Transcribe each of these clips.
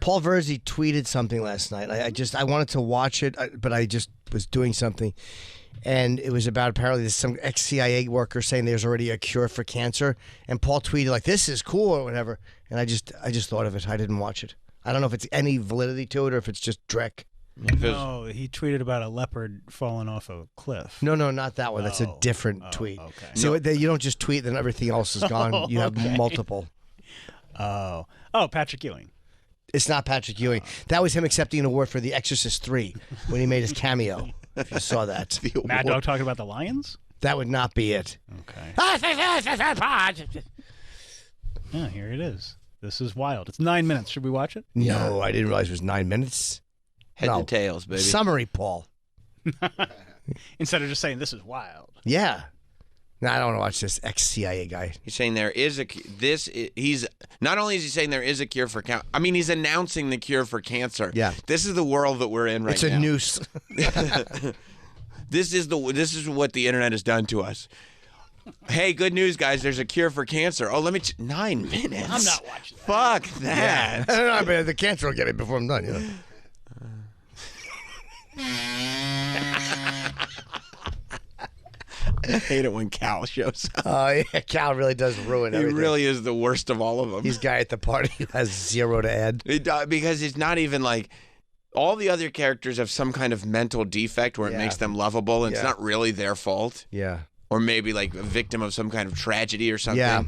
Paul Verzi tweeted something last night. I wanted to watch it, but I just was doing something. And it was about apparently there's some ex-CIA worker saying there's already a cure for cancer. And Paul tweeted like, this is cool or whatever. And I just thought of it. I didn't watch it. I don't know if it's any validity to it or if it's just dreck. No, he tweeted about a leopard falling off a cliff. No, not that one. That's a different tweet. Okay. So you don't just tweet and everything else is gone. You have multiple. Oh, Patrick Ewing. It's not Patrick Ewing. That was him accepting an award for The Exorcist 3 when he made his cameo. If you saw that. Mad Dog talking about the Lions? That would not be it. Okay. Yeah, here it is. This is wild. It's 9 minutes. Should we watch it? No, I didn't realize it was 9 minutes. Head to tails, baby. Summary, Paul. Instead of just saying, this is wild. Yeah. No, I don't want to watch this ex-CIA guy. He's saying there is he's not only is he saying there is a cure for cancer. I mean, he's announcing the cure for cancer. Yeah. This is the world that we're in right now. It's a noose. This is what the internet has done to us. Hey, good news, guys. There's a cure for cancer. Oh, 9 minutes. I'm not watching that. Fuck that. I don't know, I mean, the cancer will get it before I'm done, you know. I hate it when Cal shows up. Oh, yeah, Cal really does ruin everything. He really is the worst of all of them. He's guy at the party who has zero to add. Because it's not even like all the other characters have some kind of mental defect where it makes them lovable, and it's not really their fault. Yeah. Or maybe like a victim of some kind of tragedy or something. Yeah.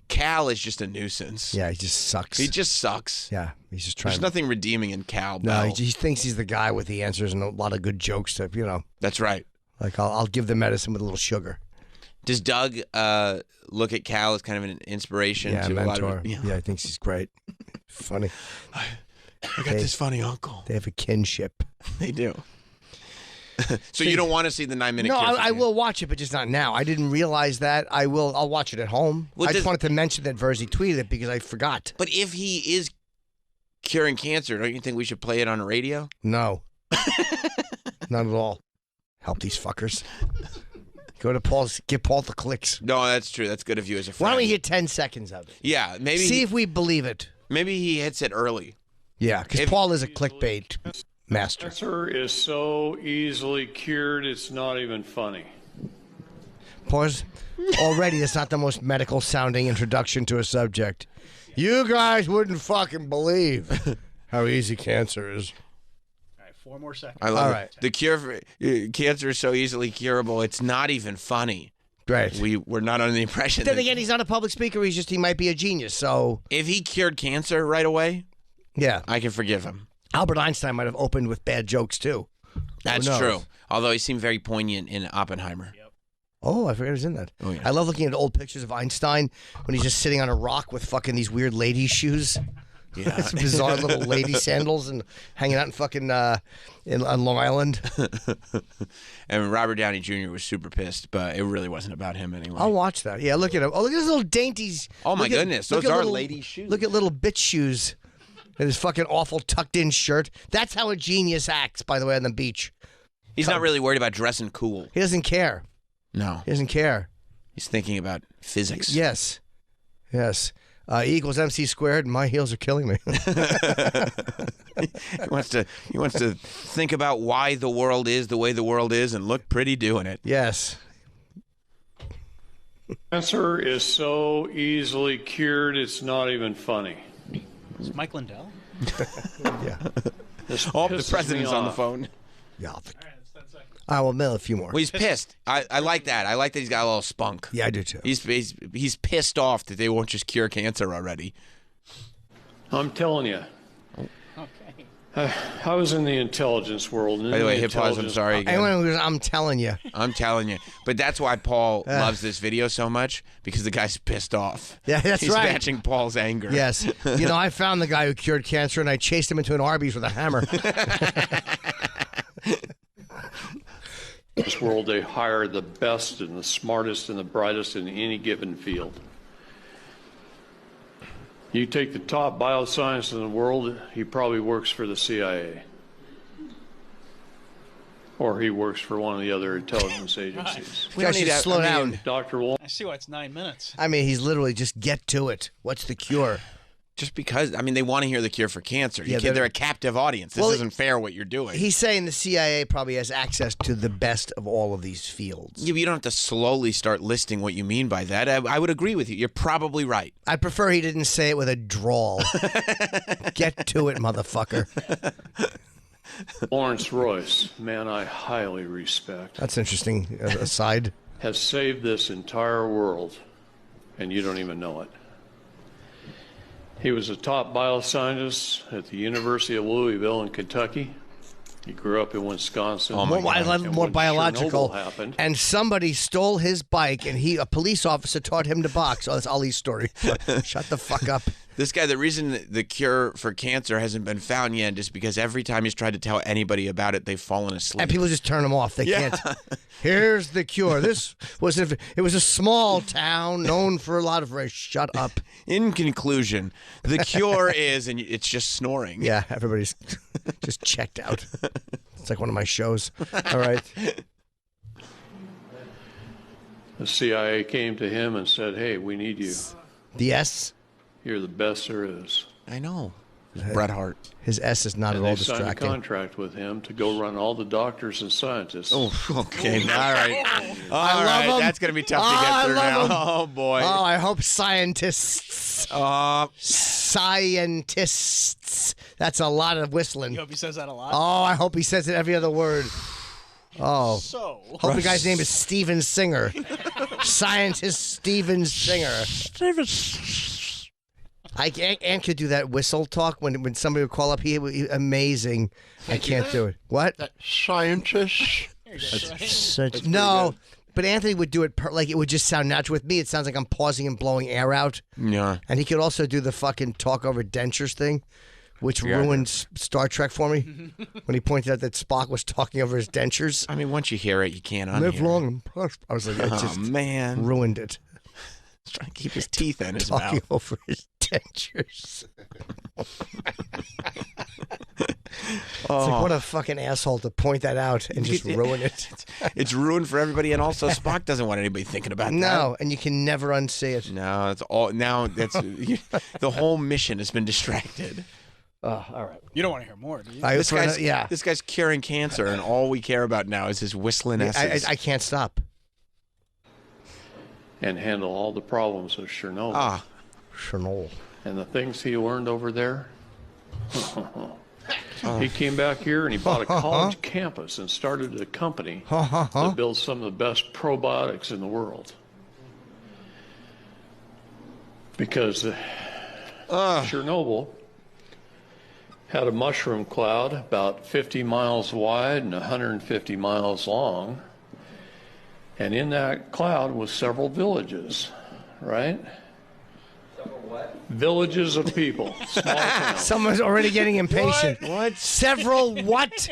Cal is just a nuisance. Yeah, he just sucks. He just sucks. Yeah, he's just trying. There's nothing redeeming in Cal. No, Bell. he thinks he's the guy with the answers and a lot of good jokes to, you know. That's right. Like, I'll give the medicine with a little sugar. Does Doug look at Cal as kind of an inspiration to mentor. a lot of Yeah, I think he's great. Funny. I got this funny uncle. They have a kinship. They do. So you don't want to see the 9 minute? No, I will watch it, but just not now. I didn't realize that. I'll watch it at home. Well, I just wanted to mention that Verzi tweeted it because I forgot. But if he is curing cancer, don't you think we should play it on the radio? No. Not at all. Help these fuckers. Go to Paul's, give Paul the clicks. No, that's true. That's good of you as a friend. Why don't we hear 10 seconds of it? Yeah, maybe. See if we believe it. Maybe he hits it early. Yeah, because Paul is a clickbait master. Cancer is so easily cured, it's not even funny. Pause. Already, that's not the most medical sounding introduction to a subject. You guys wouldn't fucking believe how easy cancer is. All right, 4 more seconds. I love All it. right. The cure for cancer is so easily curable. It's not even funny. Right. We're not under the impression. Then that again, he's not a public speaker. He might be a genius. So if he cured cancer right away, yeah, I can forgive him. Albert Einstein might have opened with bad jokes too. That's knows? true. Although he seemed very poignant in Oppenheimer. Oh, I forgot he was in that. Oh, yeah. I love looking at old pictures of Einstein when he's just sitting on a rock with fucking these weird lady shoes. Yeah. It's bizarre little lady sandals and hanging out in fucking on Long Island. And Robert Downey Jr. was super pissed, but it really wasn't about him anyway. I'll watch that. Yeah, look at him. Oh, look at his little dainties. Oh, my Look at- goodness. look Those at are little- lady shoes. Look at little bitch shoes. And his fucking awful tucked-in shirt. That's how a genius acts, by the way, on the beach. He's not really worried about dressing cool. He doesn't care. No. He doesn't care. He's thinking about physics. Yes. Yes. E equals MC squared, and my heels are killing me. He wants to think about why the world is the way the world is and look pretty doing it. Yes. Cancer is so easily cured, it's not even funny. Is Mike Lindell? Yeah. This Oh, the pisses president's me on the off. phone. Yeah. All right, that's 10 seconds. I will mail a few more. Well, he's pissed. I like that. I like that he's got a little spunk. Yeah, I do too. He's pissed off that they won't just cure cancer already. I'm telling you, Okay. I was in the intelligence world. And By the way, hit pause. I'm sorry again. Anyone who's, I'm telling you. I'm telling you. But that's why Paul loves this video so much, because the guy's pissed off. Yeah, that's He's right. matching Paul's anger. Yes. You know, I found the guy who cured cancer, and I chased him into an Arby's with a hammer. In this world, they hire the best and the smartest and the brightest in any given field. You take the top bioscientist in the world, he probably works for the CIA. Or he works for one of the other intelligence agencies. We don't need to slow down. Dr. Wall. I see why it's 9 minutes. I mean, he's literally just get to it. What's the cure? just because, I mean, they want to hear the cure for cancer. Yeah, They're a captive audience. This isn't fair what you're doing. He's saying the CIA probably has access to the best of all of these fields. You don't have to slowly start listing what you mean by that. I would agree with you. You're probably right. I prefer he didn't say it with a drawl. Get to it, motherfucker. Lawrence Royce, man I highly respect, That's interesting. Aside. has saved this entire world, and you don't even know it. He was a top bioscientist at the University of Louisville in Kentucky. He grew up in Wisconsin. I love And more when biological. Chernobyl happened, And somebody stole his bike, and a police officer taught him to box. Oh, that's Ali's story. Shut the fuck up. This guy, the reason the cure for cancer hasn't been found yet is because every time he's tried to tell anybody about it, they've fallen asleep. And people just turn him off. They can't. Here's the cure. It was a small town known for a lot of race. Shut up. In conclusion, the cure is, and it's just snoring. Yeah, everybody's just checked out. It's like one of my shows. All right. the CIA came to him and said, hey, we need you. The S? You're the best there is. I know. Bret Hart. His S is not And at all they signed a distracting. contract with him to go run all the doctors and scientists. Oh, okay. All right. All love right. him. That's going to be tough to I get through now. love him. Oh, boy. Oh, I hope scientists. Scientists. That's a lot of whistling. You hope he says that a lot? Oh, I hope he says it every other word. Oh. So. Hope the guy's name is Steven Singer. Scientist Steven Singer. Ant could do that whistle talk when somebody would call up. He amazing. I can't do it. What? Scientists. No, but Anthony would do it like it would just sound natural. With me, it sounds like I'm pausing and blowing air out. Yeah. And he could also do the fucking talk over dentures thing, which ruined Star Trek for me when he pointed out that Spock was talking over his dentures. I mean, once you hear it, you can't unhear Live it. long and prosper. I was like, it just man. ruined it. He's trying to keep his teeth in his Talking mouth. over his dentures. It's like, what a fucking asshole to point that out and just ruin it. It's ruined for everybody, and also Spock doesn't want anybody thinking about that. No, and you can never unsee it. No, it's all now. That's the whole mission has been distracted. All right. You don't want to hear more, do you? This guy's curing cancer, and all we care about now is his whistling S's. I can't stop. And handle all the problems of Chernobyl. Chernobyl. And the things he learned over there. He came back here and he bought a college campus and started a company that builds some of the best probiotics in the world. Because Chernobyl had a mushroom cloud about 50 miles wide and 150 miles long. And in that cloud was several villages, right? Several what? Villages of people, small towns. Someone's already getting impatient. What? Several what?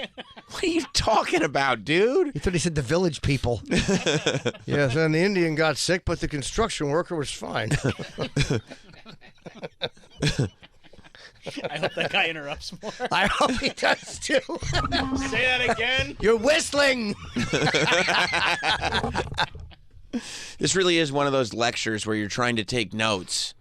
What are you talking about, dude? He thought he said the village people. Yes, and the Indian got sick, but the construction worker was fine. I hope that guy interrupts more. I hope he does too. Say that again. You're whistling. This really is one of those lectures where you're trying to take notes,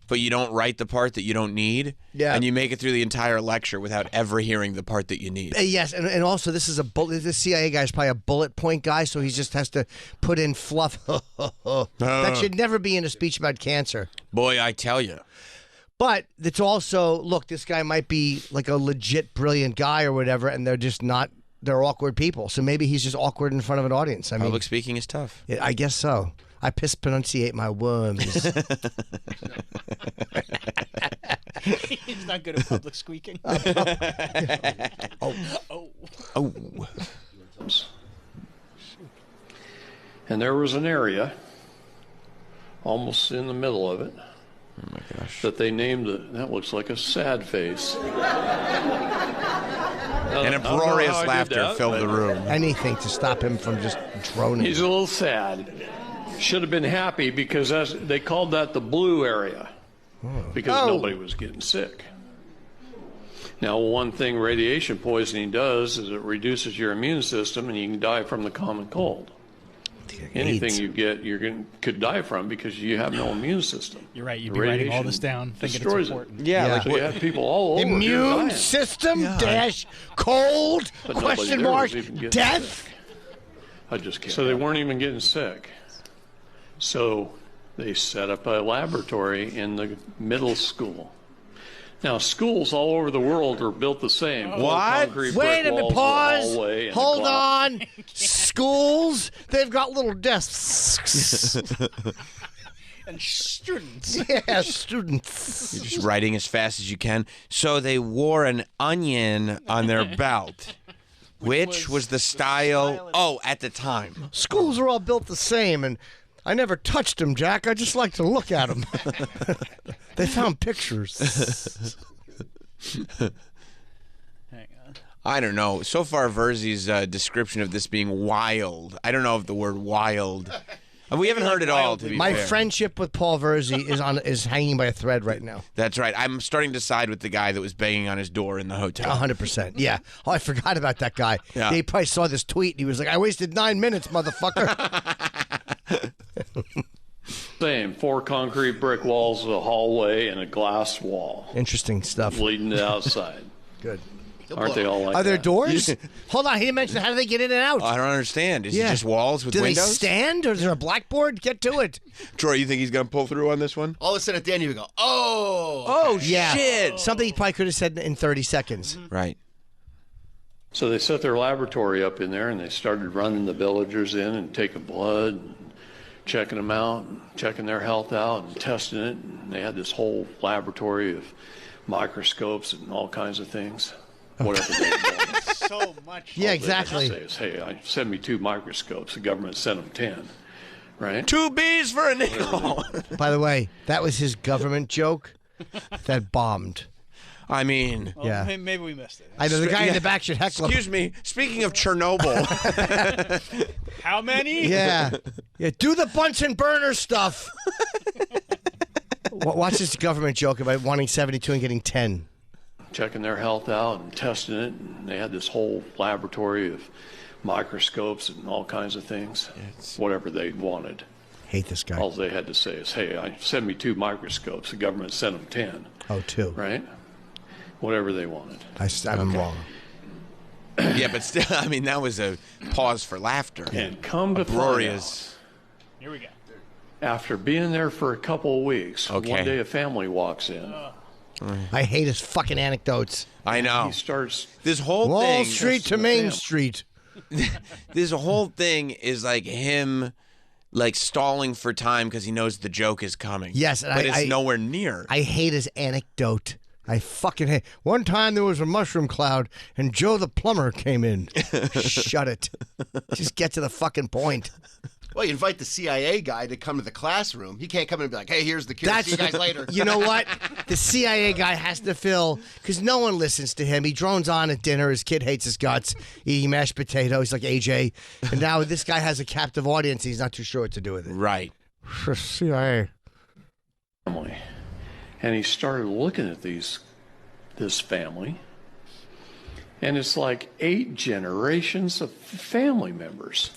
but you don't write the part that you don't need. Yeah. And you make it through the entire lecture without ever hearing the part that you need. Yes, and also this is the CIA guy is probably a bullet point guy, so he just has to put in fluff. That should never be in a speech about cancer. Boy, I tell you. But it's also, look, this guy might be like a legit brilliant guy or whatever, and they're just not, they're awkward people. So maybe he's just awkward in front of an audience. I mean, Public speaking is tough. I guess so. I pronunciate my worms. He's not good at public squeaking. Oh. And there was an area, almost in the middle of it, Oh my gosh. that they named that looks like a sad face. And uproarious laughter filled the room. Anything to stop him from just droning. He's a little sad. Should have been happy because they called that the blue area because nobody was getting sick. Now, one thing radiation poisoning does is it reduces your immune system and you can die from the common cold. anything AIDS. you get, could die from because you have no immune system. You're right. You'd The be writing all radiation this down, thinking it's destroys it. important. Yeah, Yeah. like So you have people all over here Immune dying. system dash cold But nobody question there mark was even getting death. sick. I just can't. So they weren't even getting sick. So they set up a laboratory in the middle school. Now, schools all over the world are built the same. Full What? concrete brick Wait a minute, walls, pause. hallway, and Hold glass. on. Schools, they've got little desks. And students. Yeah, students. You're just writing as fast as you can. So they wore an onion on their belt, which was the style. Oh, at the time. Schools are all built the same, and I never touched them, Jack. I just like to look at them. They found pictures. Hang on. I don't know. So far, Verzi's description of this being wild. I don't know if the word wild. We haven't heard it all. To be My fair. friendship with Paul Verzi is hanging by a thread right now. That's right. I'm starting to side with the guy that was banging on his door in the hotel. 100%. Yeah. Oh, I forgot about that guy. Yeah. He probably saw this tweet and he was like, I wasted 9 minutes, motherfucker. Same, 4 concrete brick walls, a hallway, and a glass wall Interesting stuff. leading to outside. Good. Aren't they all like Are there that? doors? Hold on. He didn't mention how do they get in and out? I don't understand. Is Yeah. it just walls with Do windows? they stand or is there a blackboard? Get to it. Troy, you think he's going to pull through on this one? All of a sudden at the end, you go, oh. Oh, Yeah. shit. Something he probably could have said in 30 seconds. Right. So they set their laboratory up in there, and they started running the villagers in and taking blood, and checking them out, and checking their health out, and testing it. And they had this whole laboratory of microscopes and all kinds of things, whatever they wanted. So much. Yeah, All they had to exactly. say is, hey, send me 2 microscopes. The government sent them 10, right? 2 B's for a nickel. By the way, that was his government joke that bombed. I mean, Well, Yeah. Maybe we missed it. I know the guy in the back should heckle him. excuse me. Speaking of Chernobyl, How many? Yeah. Yeah. Do the Bunsen burner stuff. Watch this government joke about wanting 72 and getting 10. Checking their health out and testing it. And they had this whole laboratory of microscopes and all kinds of things, whatever they wanted. Hate this guy. All they had to say is, hey, send me 2 microscopes. The government sent them 10, Oh, 2. right? Whatever they wanted. I'm wrong. yeah, but still, I mean, that was a pause for laughter. And come to find out, Glorious. Here we go. after being there for a couple of weeks, Okay. one day a family walks in. I hate his fucking anecdotes. I know. He starts This whole Wall thing. Street to the Main family. Street. This whole thing is like him, like stalling for time because he knows the joke is coming. Yes, and but I- it's nowhere near. I hate his anecdote. I fucking hate. One time there was a mushroom cloud and Joe the plumber came in. Shut it. Just get to the fucking point. Well, you invite the CIA guy to come to the classroom. He can't come in and be like, hey, here's the kid. See you guys later. You know what? The CIA guy has to fill, because no one listens to him. He drones on at dinner. His kid hates his guts, eating mashed potatoes like AJ. And now this guy has a captive audience. He's not too sure what to do with it. Right. CIA. family. And he started looking at this family. And it's like 8 generations of family members.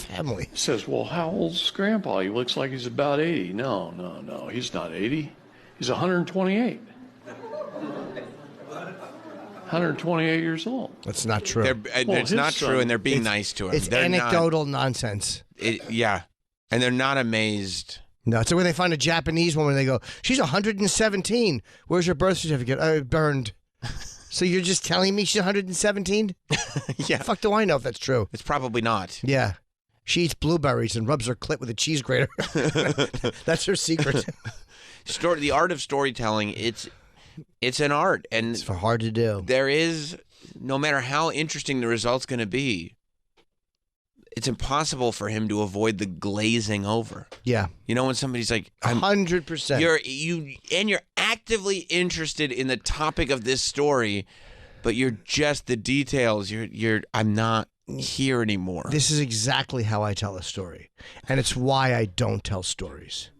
Family. He says, well, how old's Grandpa? He looks like he's about 80. No. He's not 80. He's 128. 128 years old. That's not true. It's his not son- true, and they're being nice to him. It's They're not- anecdotal nonsense. yeah, and they're not amazed. No, it's like when they find a Japanese woman, they go, she's 117. Where's your birth certificate? Burned. So you're just telling me she's 117? Yeah, Fuck do I know if that's true? it's probably not. Yeah. She eats blueberries and rubs her clit with a cheese grater. That's her secret. The art of storytelling. It's an art, and It's hard to do. there is, no matter how interesting the result's going to be, it's impossible for him to avoid the glazing over. Yeah. You know, when somebody's like, 100%. you're actively interested in the topic of this story, but you're just the details. I'm not here anymore. This is exactly how I tell a story. And it's why I don't tell stories.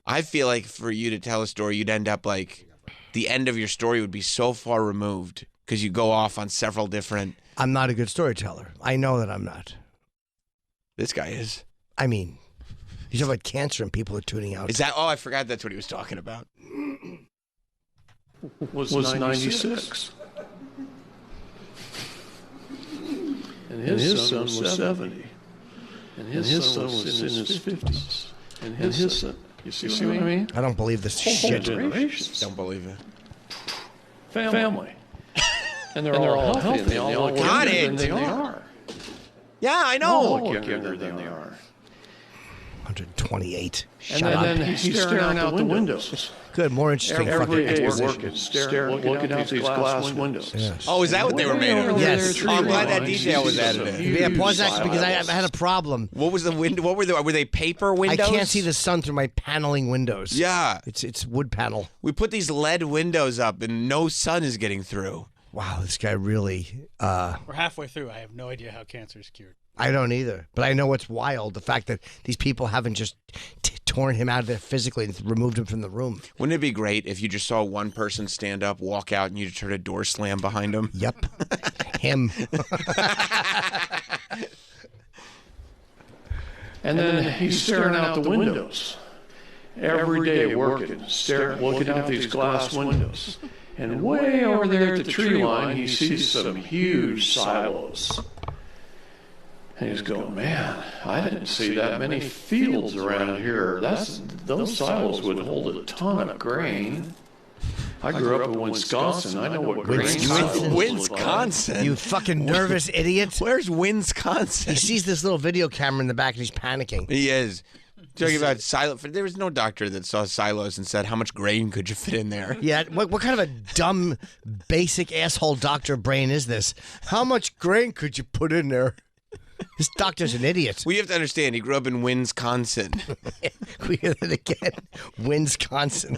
I feel like for you to tell a story, you'd end up like the end of your story would be so far removed because you go off on several different. I'm not a good storyteller. I know that I'm not. This guy is. I mean, he's talking about cancer and people are tuning out. Is that? Oh, I forgot that's what he was talking about. was 96. And his son was 70. And his son was in his 50s. And his son, you see what I mean? I don't believe this Whole shit. generations. Don't believe it. Family. And they're all healthy, and they all look Got younger it. than they are. Yeah, I They know. all look younger than they are. 128. And Shut up. then he's staring out the windows. Good, more interesting Every fucking day exposition. looking out these glass windows. Yes. Oh, is that what they were made of? Yes. Oh, I'm glad that detail was added in. Yeah, pause that because I had a problem. What was the window? What were they paper windows? I can't see the sun through my paneling windows. Yeah, It's wood panel. we put these LED windows up, and no sun is getting through. Wow, this guy really. We're halfway through. I have no idea how cancer is cured. I don't either, but I know what's wild: the fact that these people haven't just torn him out of there physically and removed him from the room. Wouldn't it be great if you just saw one person stand up, walk out, and you just heard a door slam behind him? Yep, him. And then he's staring out the windows. Every day working, looking out these glass windows. And way over there at the tree line, he sees some huge silos. And he's going, man, I didn't see that many fields around here. Those silos would hold a ton of grain. I grew up in Wisconsin. I know what grain silos look like. Wisconsin? You fucking nervous idiot! Where's Wisconsin? He sees this little video camera in the back and he's panicking. He is. Talking about silos. There was no doctor that saw silos and said, how much grain could you fit in there? Yeah, what kind of a dumb, basic asshole doctor brain is this? How much grain could you put in there? This doctor's an idiot. Well, you have to understand, he grew up in Wisconsin. We hear that again. Wisconsin.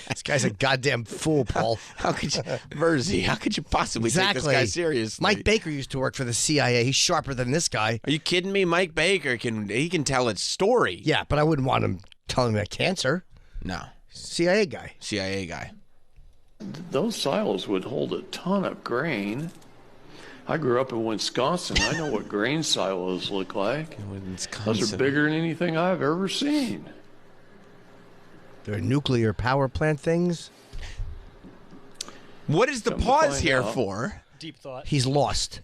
This guy's a goddamn fool, Paul. How could you, Verzi, how could you possibly take this guy seriously? Mike Baker used to work for the CIA. He's sharper than this guy. Are you kidding me? Mike Baker can tell its story. Yeah, but I wouldn't want him telling me about cancer. No. CIA guy. CIA guy. Those silos would hold a ton of grain. I grew up in Wisconsin. I know what grain silos look like. Wisconsin. Those are bigger than anything I've ever seen. They're nuclear power plant things. What is the Come to pause find here out. for? Deep thought. He's lost.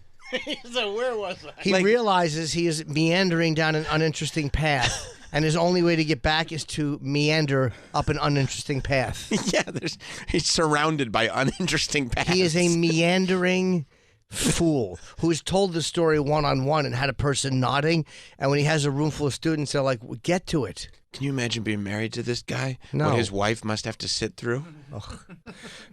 So where was I? He realizes he is meandering down an uninteresting path, and his only way to get back is to meander up an uninteresting path. Yeah, he's surrounded by uninteresting paths. He is a meandering fool who is told the story one-on-one and had a person nodding, and when he has a room full of students, they're like, well, get to it. Can you imagine being married to this guy? No. What his wife must have to sit through? All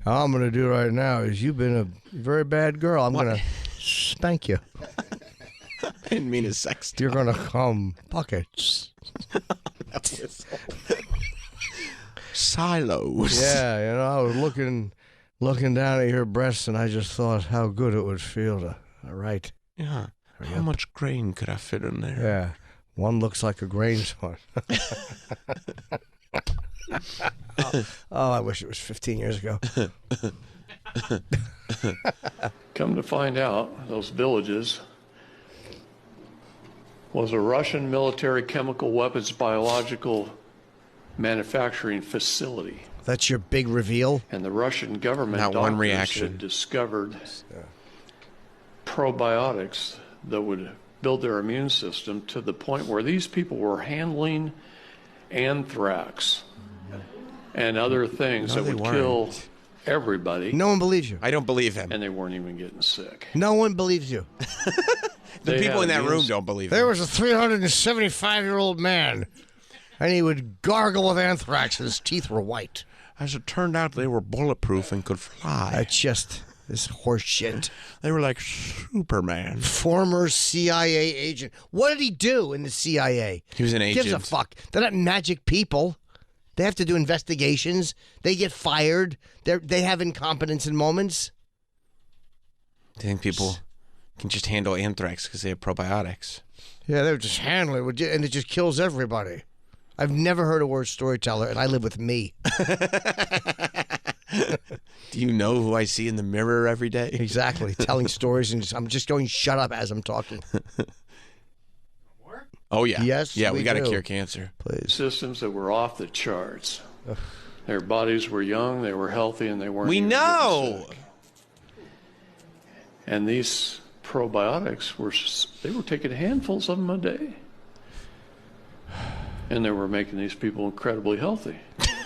I'm going to do right now is you've been a very bad girl. I'm going to spank you. I didn't mean a sex. You're going to come buckets. Silos. Yeah, I was looking down at your breasts, and I just thought how good it would feel to write. Yeah. How much grain could I fit in there? Yeah, one looks like a grain spot. Oh, I wish it was 15 years ago. Come to find out, those villages was a Russian military chemical weapons biological manufacturing facility. That's your big reveal? And the Russian government Not one doctors reaction. had discovered probiotics that would build their immune system to the point where these people were handling anthrax and other things No, that they would weren't. kill everybody, No one believes you. I don't believe him. and they weren't even getting sick. No one believes you. The They people in had that room immune- don't believe There him. was a 375-year-old man, and he would gargle with anthrax, and his teeth were white. As it turned out, they were bulletproof and could fly. That's just this horse shit. They were like Superman. Former CIA agent. What did he do in the CIA? He was an agent. Gives a fuck. They're not magic people. They have to do investigations. They get fired. They have incompetence in moments. I think people can just handle anthrax because they have probiotics. Yeah, they're just handling it, and it just kills everybody. I've never heard a worse storyteller, and I live with me. Do you know who I see in the mirror every day? Exactly, telling stories, and I'm just going shut up as I'm talking. Oh, yeah. Yes, Yeah, we we got to do. cure cancer. Please. systems that were off the charts. Their bodies were young, they were healthy, and they weren't We even know. getting sick. And these probiotics they were taking handfuls of them a day. And they were making these people incredibly healthy.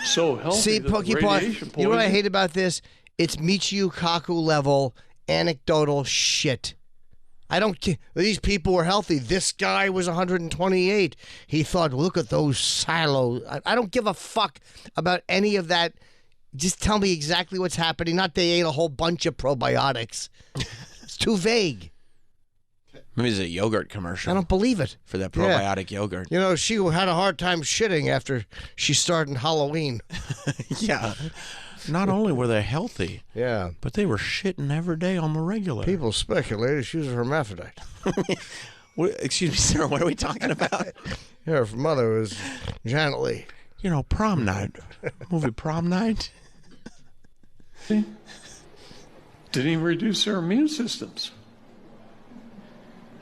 So healthy See, that the Pokey radiation you know what I poison- hate about this? It's Michio Kaku level anecdotal shit. I don't care. These people were healthy. This guy was 128. He thought, look at those silos. I don't give a fuck about any of that. Just tell me exactly what's happening. Not they ate a whole bunch of probiotics. It's too vague. Maybe it's a yogurt commercial I don't believe it. for that Yeah. probiotic yogurt. You know, she had a hard time shitting after she started Halloween. Yeah. Not only were they healthy, Yeah. but they were shitting every day on the regular. People speculated she was a hermaphrodite. Excuse me, sir, what are we talking about? Her mother was Janet Leigh. You know, prom night. Movie Prom Night. Didn't even reduce their immune systems.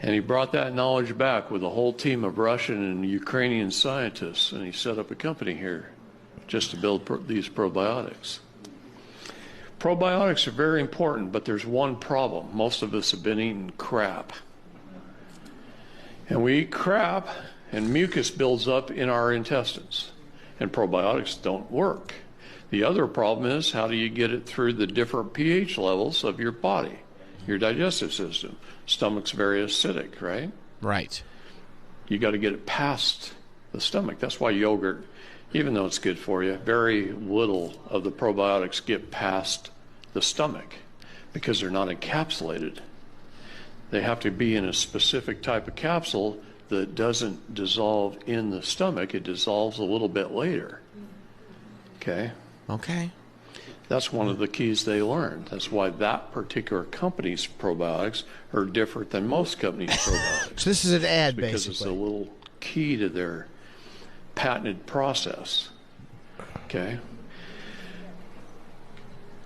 And he brought that knowledge back with a whole team of Russian and Ukrainian scientists, and he set up a company here just to build these probiotics. Probiotics are very important, but there's one problem. Most of us have been eating crap. And we eat crap, and mucus builds up in our intestines, and probiotics don't work. The other problem is, how do you get it through the different pH levels of your body, your digestive system? Stomach's very acidic, right? Right. You got to get it past the stomach. That's why yogurt, even though it's good for you, very little of the probiotics get past the stomach because they're not encapsulated. They have to be in a specific type of capsule that doesn't dissolve in the stomach. It dissolves a little bit later. Okay? Okay. That's one of the keys they learned. That's why that particular company's probiotics are different than most companies' probiotics. So this is an ad, Because it's a basically. little key to their patented process. Okay?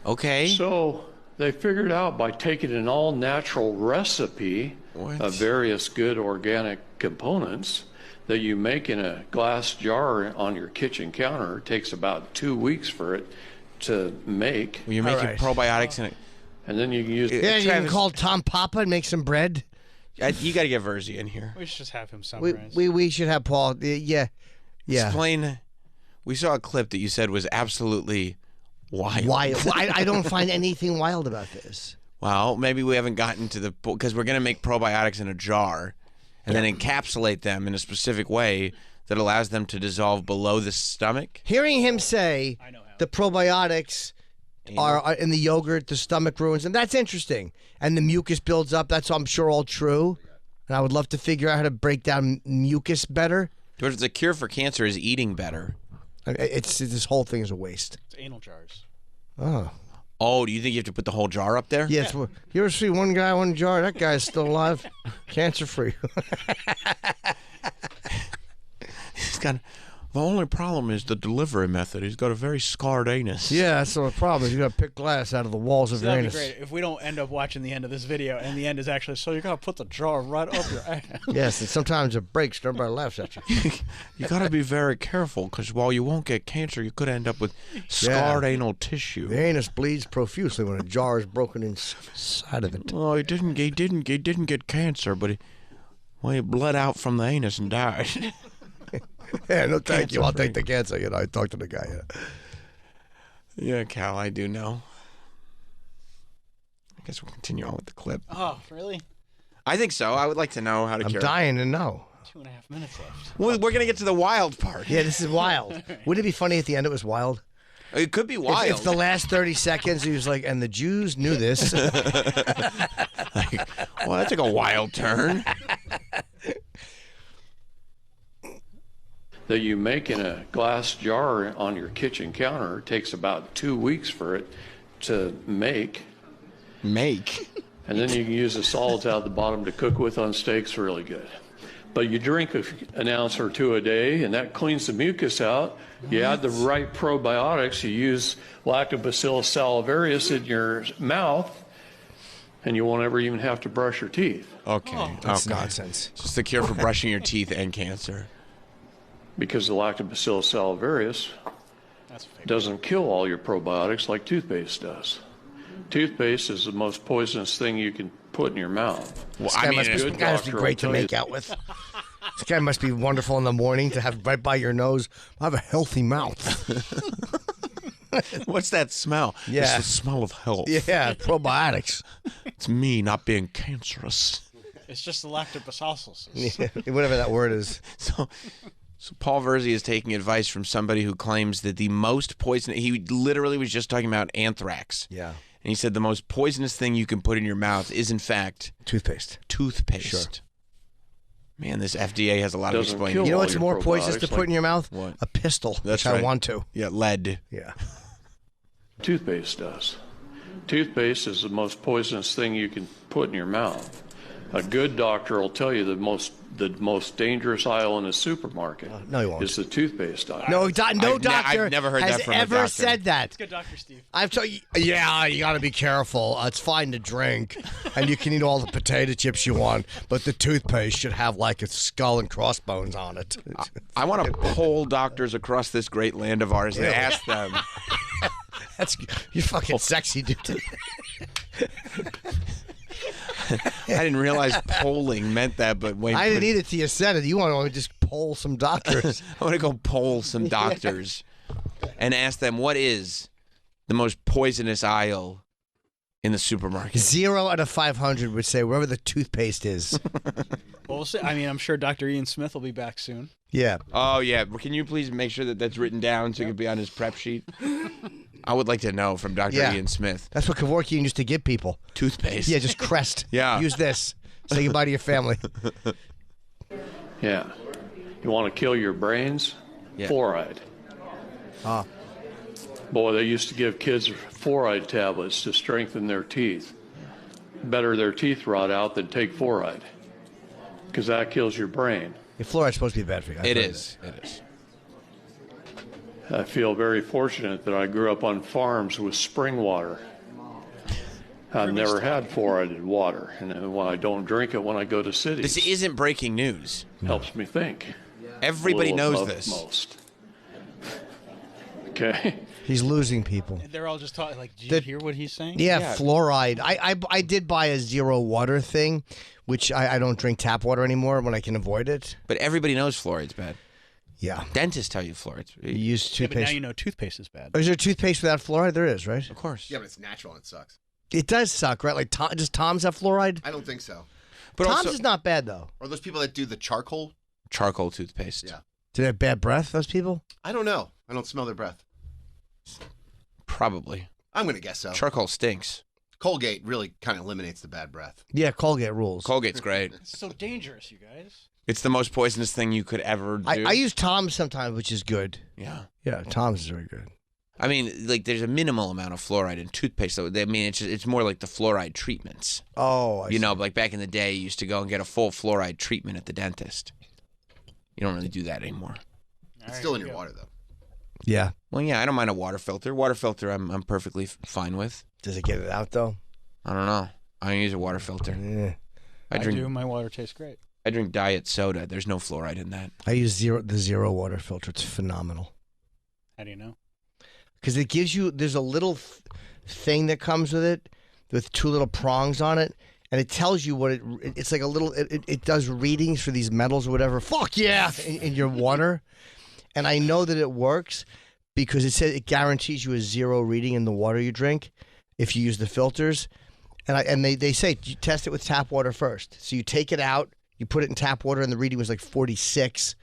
Okay. So they figured out by taking an all-natural recipe What? of various good organic components that you make in a glass jar on your kitchen counter. It takes about 2 weeks for it to make. Well, you're making right. probiotics in it. And then you can use Yeah, you can Travis- call Tom Papa and make some bread. You got to get Verzi in here. We should just have him We, summarize. we should have Paul. Yeah. Yeah. Explain. We saw a clip that you said was absolutely wild. Wild. I don't find anything wild about this. Well, maybe we haven't gotten to the because we're going to make probiotics in a jar and then encapsulate them in a specific way that allows them to dissolve below the stomach. Hearing him say I know how. the probiotics are in the yogurt, the stomach ruins, and that's interesting. And the mucus builds up. That's, I'm sure, all true. And I would love to figure out how to break down mucus better. George, the cure for cancer is eating better. It's this whole thing is a waste. It's anal jars. Oh. Oh, do you think you have to put the whole jar up there? Yes. Well, you ever see one guy, one jar? That guy's still alive, cancer free. He's got. The only problem is the delivery method. He's got a very scarred anus. Yeah, that's the problem. Is you got to pick glass out of the walls of So your that'd anus. be great if we don't end up watching the end of this video, and the end is actually, so you gotta put the jar right up your ass. Yes, and sometimes it breaks. And everybody laughs at you. You got to be very careful because while you won't get cancer, you could end up with scarred anal tissue. The anus bleeds profusely when a jar is broken inside of it. Oh, he didn't get cancer, but he bled out from the anus and died. Yeah, no, thank you. I'll Cancer-free. take the cancer. You know, I talked to the guy. Yeah, Cal, I do know. I guess we'll continue on with the clip. Oh, really? I think so. I would like to know how to I'm cure. dying to know. 2.5 minutes left. Well, we're gonna get to the wild part. Yeah, this is wild. Wouldn't it be funny at the end it was wild? It could be If- wild. If the last 30 seconds he was like, and the Jews knew this. Well, that took a wild turn. that you make in a glass jar on your kitchen counter. It takes about 2 weeks for it to make. And then you can use the solids out the bottom to cook with on steaks really good. But you drink an ounce or two a day, and that cleans the mucus out. You add the right probiotics. You use Lactobacillus salivarius in your mouth, and you won't ever even have to brush your teeth Okay. That's okay. nonsense. It's just the cure for brushing your teeth and cancer. because the Lactobacillus salivarius That's fake. doesn't kill all your probiotics like toothpaste does. Toothpaste is the most poisonous thing you can put in your mouth. Well, This guy must be, good this guy must be doctor great to will tell make out with. This guy must be wonderful in the morning to have right by your nose. I have a healthy mouth. What's that smell? Yeah. It's the smell of health. Yeah, probiotics. It's me not being cancerous. It's just the lactobacillus. Yeah, whatever that word is. So Paul Verzi is taking advice from somebody who claims that the most poisonous, he literally was just talking about anthrax. Yeah. And he said the most poisonous thing you can put in your mouth is, in fact, Toothpaste. toothpaste. Sure. Man, this FDA has a lot of Doesn't explaining. kill You know all what's your more poisonous to probiotics put like in your mouth? What? A pistol, That's which right. I want to. Yeah, lead. Yeah. toothpaste does. Toothpaste is the most poisonous thing you can put in your mouth. A good doctor will tell you the most dangerous aisle in a supermarket no, he won't. is the toothpaste aisle. No, no I've doctor never heard has that from a ever doctor. said that. Good Dr. Steve. I've told you, yeah, you got to be careful. It's fine to drink, and you can eat all the potato chips you want, but the toothpaste should have like a skull and crossbones on it. I want to poll doctors across this great land of ours and ask them. That's you're fucking sexy, dude. I didn't realize polling meant that, but wait. I didn't eat it till you said it. You want to just poll some doctors? I want to go poll some doctors and ask them what is the most poisonous aisle in the supermarket. 0 out of 500 would say wherever the toothpaste is. Well, we'll see. I mean, I'm sure Dr. Ian Smith will be back soon. Yeah. Oh yeah, can you please make sure that that's written down so it can be on his prep sheet? I would like to know from Dr. Yeah. Ian Smith. That's what Kevorkian used to give people. Toothpaste. Yeah, just Crest. Yeah. Use this. Say goodbye to your family. Yeah. You want to kill your brains? Yeah. Fluoride. Ah. Boy, they used to give kids fluoride tablets to strengthen their teeth. Better their teeth rot out than take fluoride, because that kills your brain. Yeah, fluoride's supposed to be bad for you. I've It heard is. It is. I feel very fortunate that I grew up on farms with spring water. I've never had fluoridated water, and when I don't drink it when I go to cities, This isn't breaking news. helps me think. Everybody A little knows above this. Most. Okay. that. He's losing people. And they're all just talking. Like, did The- you hear what he's saying? Yeah, fluoride. I did buy a 0 water thing, which I don't drink tap water anymore when I can avoid it. But everybody knows fluoride's bad. Yeah. Dentists tell you fluoride's. You use Yeah, but now toothpaste. you know toothpaste is bad. Oh, is there toothpaste without fluoride? There is, right? Of course. Yeah, but it's natural and it sucks. It does suck, right? Like, does Tom's have fluoride? I don't think so. But Tom's also is not bad, though. Or those people that do the charcoal? charcoal toothpaste. Yeah. Do they have bad breath, those people? I don't know. I don't smell their breath. Probably. I'm going to guess so. Charcoal stinks. Colgate really kind of eliminates the bad breath. Yeah, Colgate rules. Colgate's great. It's so dangerous, you guys. It's the most poisonous thing you could ever do. I use Tom's sometimes, which is good. Yeah. Yeah, Tom's is very good. I mean, like, there's a minimal amount of fluoride in toothpaste. So, I mean, it's more like the fluoride treatments. Oh, I You see. know, like back in the day, you used to go and get a full fluoride treatment at the dentist. You don't really do that anymore. It's still in your water, though. Yeah. Well, yeah, I don't mind a water filter. Water filter, I'm perfectly fine with. Does it get it out, though? I don't know. I don't use a water filter. Yeah. I drink. do. My water tastes great. I drink diet soda. There's no fluoride in that. I use the zero water filter. It's phenomenal. How do you know? Because it gives you, there's a little thing that comes with it with 2 little prongs on it. And it tells you what it's like a little, it does readings for these metals or whatever. Fuck yeah! In your water. And I know that it works because it says it guarantees you a 0 reading in the water you drink if you use the filters. And they say you test it with tap water first. So you take it out, you put it in tap water, and the reading was like 46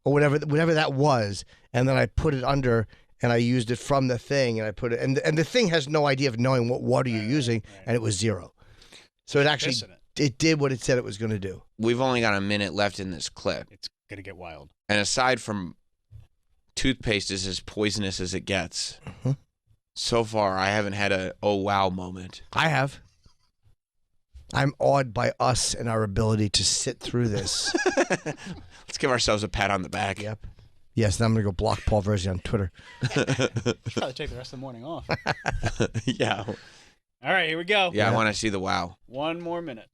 or whatever that was. And then I put it under, and I used it from the thing, and I put it, and the thing has no idea of knowing what water you're using, and it was 0. So it actually Missing it did what it said it was going to do. We've only got a minute left in this clip. It's gonna get wild. And aside from toothpaste is as poisonous as it gets, so far I haven't had a oh wow moment. I have. I'm awed by us and our ability to sit through this. Let's give ourselves a pat on the back. Yep. Yes, then I'm going to go block Paul Verzi on Twitter. Should probably take the rest of the morning off. Yeah. All right, here we go. Yeah, I want to see the wow. 1 more minute.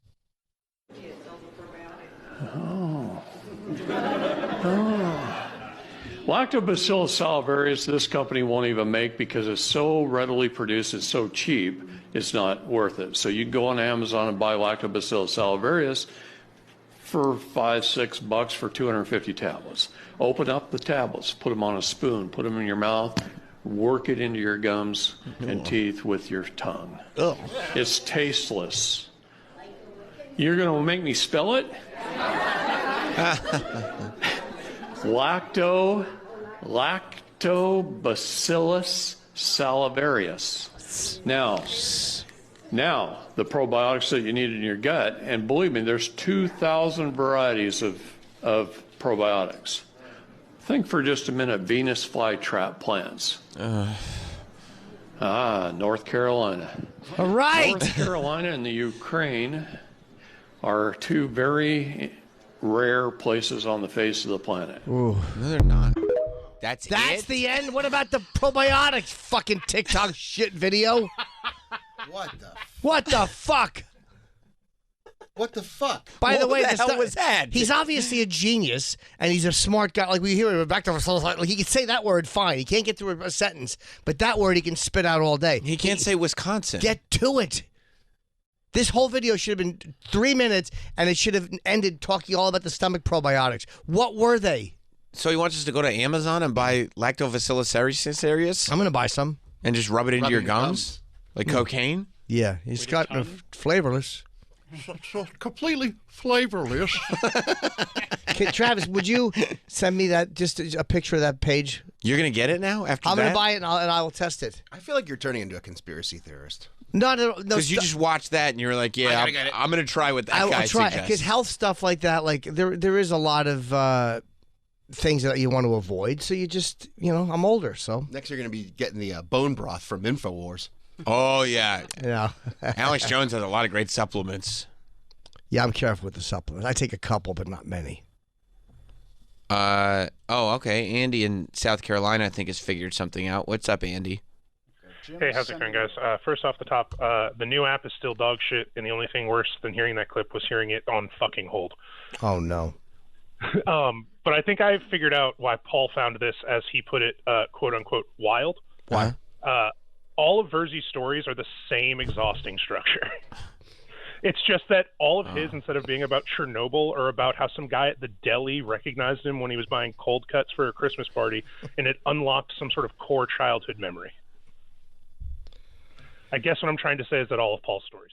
Lactobacillus salivarius, this company won't even make because it's so readily produced, it's so cheap, it's not worth it. So you can go on Amazon and buy Lactobacillus salivarius for $5-6 for 250 tablets. Open up the tablets, put them on a spoon, put them in your mouth, work it into your gums and teeth with your tongue. It's tasteless. You're going to make me spell it? Lactobacillus salivarius. Now, the probiotics that you need in your gut, and believe me, there's 2,000 varieties of probiotics. Think for just a minute, Venus flytrap plants. North Carolina. All right. North Carolina and the Ukraine are two very rare places on the face of the planet. No, they're not. That's it? the end? What about the probiotics fucking TikTok shit video? What the fuck? What the fuck? By the way, What the hell stuff- was that? He's obviously a genius, and he's a smart guy. Like we hear him back to like he can say that word fine. He can't get through a sentence, but that word he can spit out all day. He can't say Wisconsin. Get to it. This whole video should have been 3 minutes, and it should have ended talking all about the stomach probiotics. What were they? So he wants us to go to Amazon and buy Lactobacillus cereus I'm gonna buy some. and just rub it into Rub your in your gums? Like cocaine? Yeah, he's got flavorless. So completely flavorless. Travis, would you send me that just a picture of that page? You're going to get it now after I'm that? gonna buy it and I will test it. I feel like you're turning into a conspiracy theorist. No. Because you just watched that and you were like, yeah, gotta get it. I'm going to try what that I'll guy try suggests. because health stuff like that, like there is a lot of things that you want to avoid. So you just, I'm older, so Next, you're going to be getting the bone broth from InfoWars. Oh, yeah. yeah. Alex Jones has a lot of great supplements. Yeah, I'm careful with the supplements. I take a couple, but not many. Okay. Andy in South Carolina, I think, has figured something out. What's up, Andy? Hey, how's it going, guys? First off the top, the new app is still dog shit, and the only thing worse than hearing that clip was hearing it on fucking hold. Oh no. But I think I figured out why Paul found this, as he put it, quote unquote, wild. Why? All of Verzi's stories are the same exhausting structure. It's just that all of his, instead of being about Chernobyl or about how some guy at the deli recognized him when he was buying cold cuts for a Christmas party, and it unlocked some sort of core childhood memory. I guess what I'm trying to say is that all of Paul's stories